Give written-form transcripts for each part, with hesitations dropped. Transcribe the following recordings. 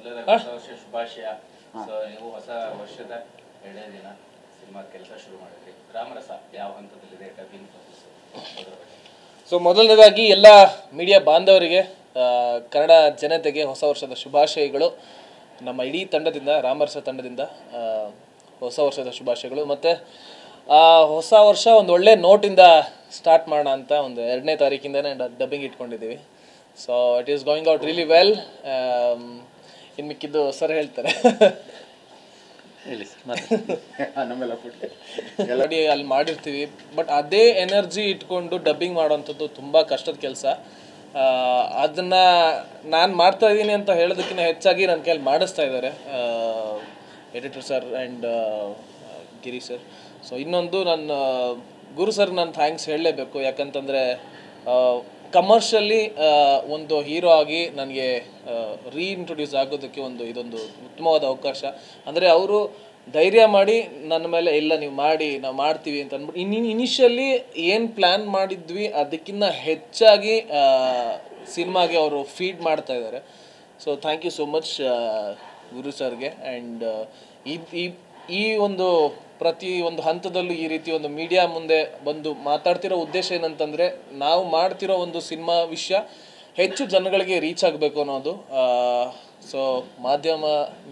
ಮೊದಲನೇದಾಗಿ ಹೊಸ ವರ್ಷ ಶುಭಾಶಯ. ಸೊ ನೀವು ಹೊಸ ವರ್ಷದ 2ನೇ ದಿನ ಸಿನಿಮಾ ಕೆಲಸ ಶುರು ಮಾಡಿದ್ರಿ. ರಾಮರಸ ಯಾವ ಹಂತದಲ್ಲಿದೆ ಡಬ್ಬಿಂಗ್ ಪ್ರೊಸೆಸ್? ಸೊ ಮೊದಲನೇದಾಗಿ ಎಲ್ಲ ಮೀಡಿಯಾ ಬಾಂಧವರಿಗೆ ಕನ್ನಡ ಜನತೆಗೆ ಹೊಸ ವರ್ಷದ ಶುಭಾಶಯಗಳು. ನಮ್ಮ ಇಡೀ ತಂಡದಿಂದ, ರಾಮರಸ ತಂಡದಿಂದ ಹೊಸ ವರ್ಷದ ಶುಭಾಶಯಗಳು. ಮತ್ತು ಹೊಸ ವರ್ಷ ಒಂದು ಒಳ್ಳೆ ನೋಟಿಂದ ಸ್ಟಾರ್ಟ್ ಮಾಡೋಣ ಅಂತ ಒಂದು 2ನೇ ತಾರೀಕಿಂದನೇ ಡಬ್ಬಿಂಗ್ ಇಟ್ಕೊಂಡಿದ್ದೀವಿ. So it is going out really well. ಇನ್ನು ಮಿಕ್ಕಿದ್ದು ಸರ್ ಹೇಳ್ತಾರೆ. ಹೇಳಿ ನೋಡಿ, ಅಲ್ಲಿ ಮಾಡಿರ್ತೀವಿ, ಬಟ್ ಅದೇ ಎನರ್ಜಿ ಇಟ್ಕೊಂಡು ಡಬ್ಬಿಂಗ್ ಮಾಡೋವಂಥದ್ದು ತುಂಬ ಕಷ್ಟದ ಕೆಲಸ. ಅದನ್ನು ನಾನು ಮಾಡ್ತಾ ಇದ್ದೀನಿ ಅಂತ ಹೇಳೋದಕ್ಕಿಂತ ಹೆಚ್ಚಾಗಿ ನನ್ನ ಕೈಯಲ್ಲಿ ಮಾಡಿಸ್ತಾ ಇದ್ದಾರೆ editor sir and Giri sir. So ಇನ್ನೊಂದು ನನ್ನ ಗುರು ಸರ್ ನಾನು ಥ್ಯಾಂಕ್ಸ್ ಹೇಳಲೇಬೇಕು. ಯಾಕಂತಂದರೆ ಕಮರ್ಷಿಯಲಿ ಒಂದು ಹೀರೋ ಆಗಿ ನನಗೆ ರೀಇಂಟ್ರೊಡ್ಯೂಸ್ ಆಗೋದಕ್ಕೆ ಇದೊಂದು ಉತ್ತಮವಾದ ಅವಕಾಶ. ಅಂದರೆ ಅವರು ಧೈರ್ಯ ಮಾಡಿ ನನ್ನ ಮೇಲೆ ಇಲ್ಲ ನೀವು ಮಾಡಿ, ನಾವು ಮಾಡ್ತೀವಿ ಅಂತ ಅಂದ್ಬಿಟ್ಟು ಇನಿಷಿಯಲಿ ಏನು ಪ್ಲ್ಯಾನ್ ಮಾಡಿದ್ವಿ ಅದಕ್ಕಿಂತ ಹೆಚ್ಚಾಗಿ ಸಿನಿಮಾಗೆ ಅವರು ಫೀಡ್ ಮಾಡ್ತಾ ಇದ್ದಾರೆ. So thank you so much Guru ಸರ್ಗೆ. ಆ್ಯಂಡ್ ಈ ಒಂದು ಪ್ರತಿ ಒಂದು ಹಂತದಲ್ಲೂ ಈ ರೀತಿ ಒಂದು ಮೀಡಿಯಾ ಮುಂದೆ ಬಂದು ಮಾತಾಡ್ತಿರೋ ಉದ್ದೇಶ ಏನಂತಂದರೆ, ನಾವು ಮಾಡ್ತಿರೋ ಒಂದು ಸಿನಿಮಾ ವಿಷಯ ಹೆಚ್ಚು ಜನಗಳಿಗೆ ರೀಚ್ ಆಗಬೇಕು ಅನ್ನೋದು. ಸೊ ಮಾಧ್ಯಮ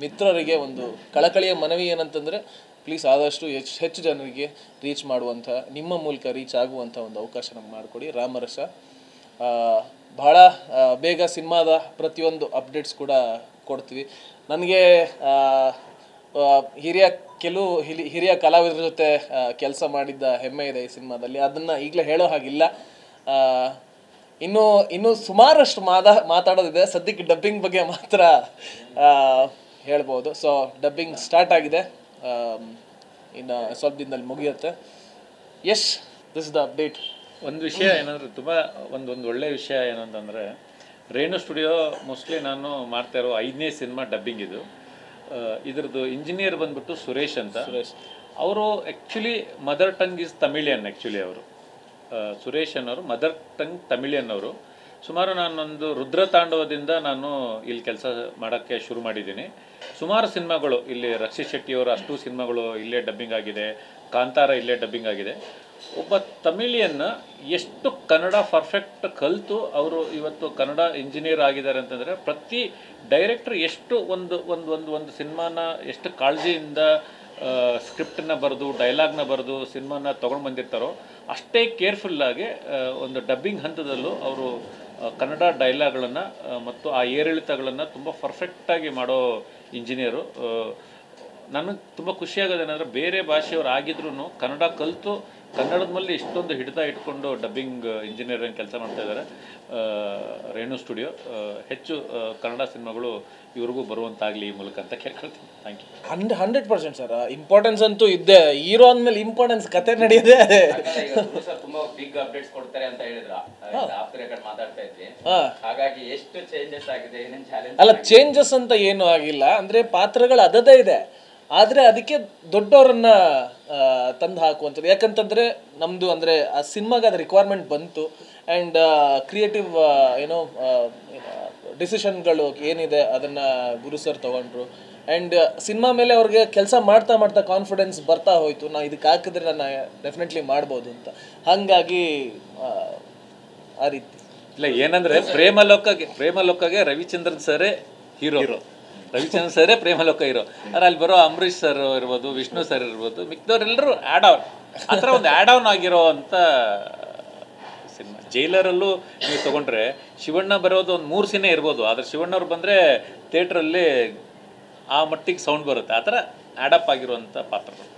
ಮಿತ್ರರಿಗೆ ಒಂದು ಕಳಕಳಿಯ ಮನವಿ ಏನಂತಂದರೆ, ಪ್ಲೀಸ್ ಆದಷ್ಟು ಹೆಚ್ಚು ಜನರಿಗೆ ರೀಚ್ ಮಾಡುವಂಥ, ನಿಮ್ಮ ಮೂಲಕ ರೀಚ್ ಆಗುವಂಥ ಒಂದು ಅವಕಾಶ ನಮ್ಗೆ ಮಾಡಿಕೊಡಿ. ರಾಮರಸ ಬಹಳ ಬೇಗ ಸಿನಿಮಾದ ಪ್ರತಿಯೊಂದು ಅಪ್ಡೇಟ್ಸ್ ಕೂಡ ಕೊಡ್ತೀವಿ. ನನಗೆ ಹಿರಿಯ ಕಲಾವಿದರ ಜೊತೆ ಕೆಲಸ ಮಾಡಿದ್ದ ಹೆಮ್ಮೆ ಇದೆ ಈ ಸಿನಿಮಾದಲ್ಲಿ. ಅದನ್ನು ಈಗಲೇ ಹೇಳೋ ಹಾಗಿಲ್ಲ. ಇನ್ನೂ ಸುಮಾರಷ್ಟು ಮಾತಾಡೋದಿದೆ. ಸದ್ಯಕ್ಕೆ ಡಬ್ಬಿಂಗ್ ಬಗ್ಗೆ ಮಾತ್ರ ಹೇಳ್ಬೋದು. ಸೊ ಡಬ್ಬಿಂಗ್ ಸ್ಟಾರ್ಟ್ ಆಗಿದೆ, ಇನ್ನು ಸ್ವಲ್ಪ ದಿನದಲ್ಲಿ ಮುಗಿಯುತ್ತೆ. This is the update. ಒಂದು ವಿಷಯ ಏನಂದರೆ, ತುಂಬ ಒಂದು ಒಳ್ಳೆಯ ವಿಷಯ ಏನಂತಂದರೆ, ರೇಣು ಸ್ಟುಡಿಯೋ ಮೋಸ್ಟ್ಲಿ ನಾನು ಮಾಡ್ತಾ ಇರೋ 5ನೇ ಸಿನಿಮಾ ಡಬ್ಬಿಂಗ್ ಇದು. ಇದ್ರದ್ದು ಇಂಜಿನಿಯರ್ ಬಂದ್ಬಿಟ್ಟು ಸುರೇಶ್ ಅಂತ. ಅವರು actually mother tongue is Tamilian. Actually ಅವರು ಸುರೇಶ್ ಅನ್ನೋರು ಮದರ್ ಟಂಗ್ ತಮಿಳಿಯನ್ ಅವರು. ಸುಮಾರು ನಾನೊಂದು ರುದ್ರತಾಂಡವದಿಂದ ನಾನು ಇಲ್ಲಿ ಕೆಲಸ ಮಾಡೋಕ್ಕೆ ಶುರು ಮಾಡಿದ್ದೀನಿ. ಸುಮಾರು ಸಿನಿಮಾಗಳು ಇಲ್ಲಿ ರಕ್ಷಿತ್ ಶೆಟ್ಟಿಯವರ ಅಷ್ಟು ಸಿನಿಮಾಗಳು ಇಲ್ಲೇ ಡಬ್ಬಿಂಗ್ ಆಗಿದೆ. ಕಾಂತಾರ ಇಲ್ಲೇ ಡಬ್ಬಿಂಗ್ ಆಗಿದೆ. ಒಬ್ಬ ತಮಿಳಿಯನ್ನ ಎಷ್ಟು ಕನ್ನಡ ಪರ್ಫೆಕ್ಟ್ ಕಲಿತು ಅವರು ಇವತ್ತು ಕನ್ನಡ ಇಂಜಿನಿಯರ್ ಆಗಿದ್ದಾರೆ ಅಂತಂದರೆ, ಪ್ರತಿ ಡೈರೆಕ್ಟ್ರ್ ಎಷ್ಟು ಒಂದು ಸಿನಿಮಾನ ಎಷ್ಟು ಕಾಳಜಿಯಿಂದ ಸ್ಕ್ರಿಪ್ಟನ್ನ ಬರೆದು ಡೈಲಾಗ್ನ ಬರೆದು ಸಿನಿಮಾನ ತೊಗೊಂಡು ಬಂದಿರ್ತಾರೋ, ಅಷ್ಟೇ ಕೇರ್ಫುಲ್ಲಾಗಿ ಒಂದು ಡಬ್ಬಿಂಗ್ ಹಂತದಲ್ಲೂ ಅವರು ಕನ್ನಡ ಡೈಲಾಗ್ಗಳನ್ನು ಮತ್ತು ಆ ಏರಿಳಿತಗಳನ್ನು ತುಂಬ ಪರ್ಫೆಕ್ಟಾಗಿ ಮಾಡೋ ಇಂಜಿನಿಯರು. ನನಗೆ ತುಂಬ ಖುಷಿಯಾಗೋದೇನೆಂದರೆ, ಬೇರೆ ಭಾಷೆಯವರು ಆಗಿದ್ರೂ ಕನ್ನಡ ಕಲಿತು ಕನ್ನಡದ ಮೇಲೆ ಇಷ್ಟೊಂದು ಹಿಡಿತ ಇಟ್ಕೊಂಡು ಡಬ್ಬಿಂಗ್ ಇಂಜಿನಿಯರಿಂಗ್ ಕೆಲಸ ಮಾಡ್ತಾ ಇದ್ದಾರೆ ರೇಣು ಸ್ಟುಡಿಯೋ. ಹೆಚ್ಚು ಕನ್ನಡ ಸಿನಿಮಾಗಳು ಇವ್ರಿಗೂ ಬರುವಂತಾಗಲಿ ಈ ಮೂಲಕ ಅಂತ ಕೇಳ್ಕೊಳ್ತೀನಿ. Thank you. 100% ಸರ್. ಇಂಪಾರ್ಟೆನ್ಸ್ ಅಂತೂ ಇದ್ದೆ. ಹೀರೋ ಅಂದಮೇಲೆ ಇಂಪಾರ್ಟೆನ್ಸ್ ಕತೆ ನಡೆಯೋದೇ. ತುಂಬಾ ಬಿಗ್ ಅಪ್ಡೇಟ್ಸ್ ಕೊಡ್ತಾರೆ ಅಂತ ಹೇಳಿದ್ರ, ಆಫ್ ದ ರೆಕಾರ್ಡ್ ಮಾತಾಡ್ತಾ ಇದ್ವಿ. ಹಾಗಾಗಿ ಎಷ್ಟು ಚೇಂಜಸ್ ಆಗಿದೆ, ಏನೇನು ಚಾಲೆಂಜ್? ಅಲ್ಲ, ಚೇಂಜಸ್ ಅಂತ ಏನೂ ಆಗಿಲ್ಲ. ಅಂದರೆ ಪಾತ್ರಗಳು ಅದದೇ ಇದೆ, ಆದರೆ ಅದಕ್ಕೆ ದೊಡ್ಡವರನ್ನ ತಂದು ಹಾಕುವಂಥದ್ದು. ಯಾಕಂತಂದರೆ ನಮ್ಮದು ಅಂದರೆ ಆ ಸಿನಿಮಾಗೆ ಅದು ರಿಕ್ವೈರ್ಮೆಂಟ್ ಬಂತು. ಆ್ಯಂಡ್ ಕ್ರಿಯೇಟಿವ್ ಡಿಸಿಷನ್ಗಳು ಏನಿದೆ ಅದನ್ನು ಗುರು ಸರ್ ತೊಗೊಂಡ್ರು. ಆ್ಯಂಡ್ ಸಿನಿಮಾ ಮೇಲೆ ಅವ್ರಿಗೆ ಕೆಲಸ ಮಾಡ್ತಾ ಕಾನ್ಫಿಡೆನ್ಸ್ ಬರ್ತಾ ಹೋಯಿತು. ನಾನು ಇದಕ್ಕೆ ಹಾಕಿದ್ರೆ ನಾನು ಡೆಫಿನೆಟ್ಲಿ ಮಾಡ್ಬೋದು ಅಂತ. ಹಾಗಾಗಿ ಆ ರೀತಿ ಇಲ್ಲ. ಏನಂದರೆ, ಪ್ರೇಮಲೋಕಗೆ ರವಿಚಂದ್ರನ್ ಸರೇ ಹೀರೋ. ರವಿಚಂದ್ರನ್ ಸರೇ ಪ್ರೇಮಲೋಕ ಹೀರೋ. ಆದರೆ ಅಲ್ಲಿ ಬರೋ ಅಂಬರೀಷ್ ಸರ್ ಇರ್ಬೋದು, ವಿಷ್ಣು ಸರ್ ಇರ್ಬೋದು, ಮಿಕ್ದವರೆಲ್ಲರೂ ಆ್ಯಡ್ ಆನ್, ಆ ಥರ ಒಂದು ಆ್ಯಡ್ ಆನ್ ಆಗಿರೋ ಅಂಥ ಸಿನಿಮಾ. ಜೈಲರಲ್ಲೂ ನೀವು ತೊಗೊಂಡ್ರೆ ಶಿವಣ್ಣ ಬರೋದು ಒಂದು 3 ಸೀನೇ ಇರ್ಬೋದು, ಆದರೆ ಶಿವಣ್ಣವ್ರು ಬಂದರೆ ಥಿಯೇಟ್ರಲ್ಲಿ ಆ ಮಟ್ಟಿಗೆ ಸೌಂಡ್ ಬರುತ್ತೆ. ಆ ಥರ ಆ್ಯಡಪ್ ಆಗಿರುವಂಥ ಪಾತ್ರಗಳು.